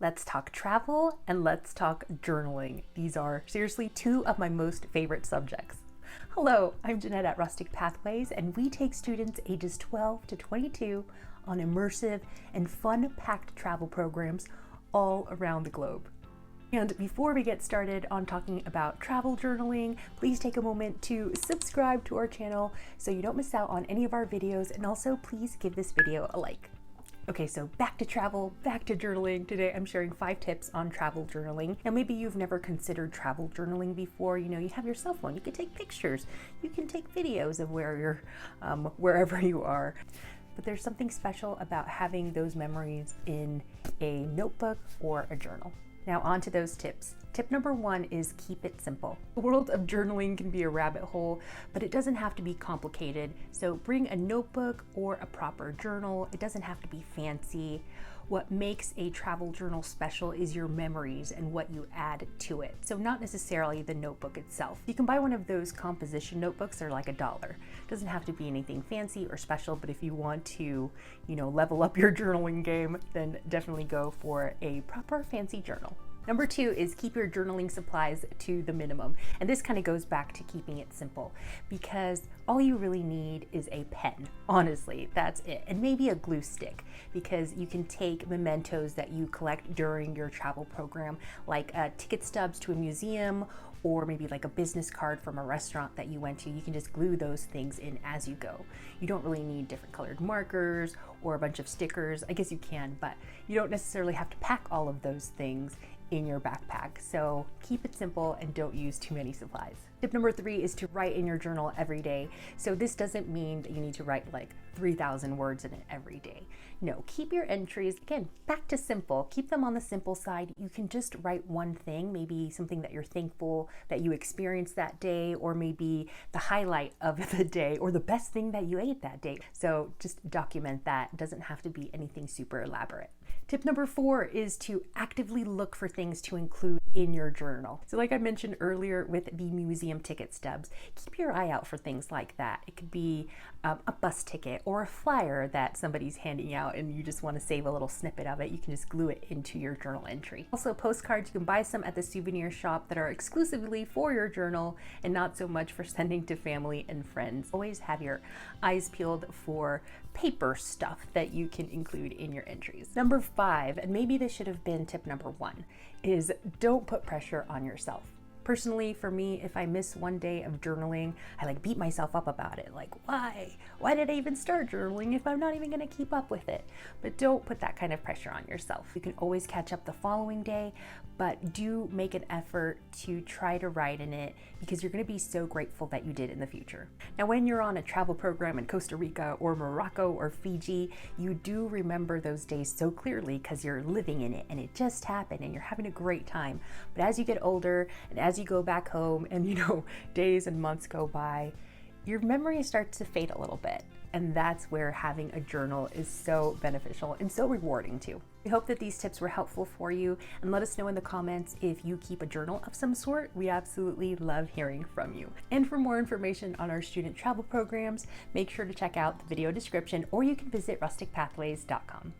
Let's talk travel and let's talk journaling. These are seriously two of my most favorite subjects. Hello, I'm Jeanette at Rustic Pathways, and we take students ages 12 to 22 on immersive and fun-packed travel programs all around the globe. And before we get started on talking about travel journaling, please take a moment to subscribe to our channel so you don't miss out on any of our videos, and also please give this video a like. Okay, so back to travel, back to journaling. Today I'm sharing 5 tips on travel journaling. Now maybe you've never considered travel journaling before. You know, you have your cell phone, you can take pictures, you can take videos of where you're, wherever you are. But there's something special about having those memories in a notebook or a journal. Now on to those tips. Tip number 1 is keep it simple. The world of journaling can be a rabbit hole, but it doesn't have to be complicated. So bring a notebook or a proper journal. It doesn't have to be fancy. What makes a travel journal special is your memories and what you add to it. So not necessarily the notebook itself. You can buy one of those composition notebooks. They're like $1. It doesn't have to be anything fancy or special, but if you want to, level up your journaling game, then definitely go for a proper fancy journal. Number 2 is keep your journaling supplies to the minimum. And this kind of goes back to keeping it simple, because all you really need is a pen. Honestly, that's it. And maybe a glue stick, because you can take mementos that you collect during your travel program, like ticket stubs to a museum, or maybe like a business card from a restaurant that you went to. You can just glue those things in as you go. You don't really need different colored markers or a bunch of stickers. I guess you can, but you don't necessarily have to pack all of those things in your backpack. So keep it simple and don't use too many supplies. Tip number 3 is to write in your journal every day. So this doesn't mean that you need to write like 3,000 words in it every day. No, keep your entries, again, back to simple. Keep them on the simple side. You can just write one thing, maybe something that you're thankful that you experienced that day, or maybe the highlight of the day, or the best thing that you ate that day. So just document that. It doesn't have to be anything super elaborate. Tip number 4 is to actively look for things to include in your journal. So like I mentioned earlier with the museum ticket stubs, keep your eye out for things like that. It could be a bus ticket or a flyer that somebody's handing out and you just want to save a little snippet of it. You can just glue it into your journal entry. Also postcards, you can buy some at the souvenir shop that are exclusively for your journal and not so much for sending to family and friends. Always have your eyes peeled for paper stuff that you can include in your entries. Number 5, and maybe this should have been tip number 1, is don't put pressure on yourself. Personally, for me, if I miss one day of journaling, I beat myself up about it. Like, why? Why did I even start journaling if I'm not even gonna keep up with it? But don't put that kind of pressure on yourself. You can always catch up the following day, but do make an effort to try to write in it, because you're gonna be so grateful that you did in the future. Now, when you're on a travel program in Costa Rica or Morocco or Fiji, you do remember those days so clearly because you're living in it and it just happened and you're having a great time. But as you get older and as you go back home and days and months go by, your memory starts to fade a little bit. And that's where having a journal is so beneficial and so rewarding too. We hope that these tips were helpful for you, and let us know in the comments if you keep a journal of some sort. We absolutely love hearing from you. And for more information on our student travel programs, make sure to check out the video description, or you can visit rusticpathways.com.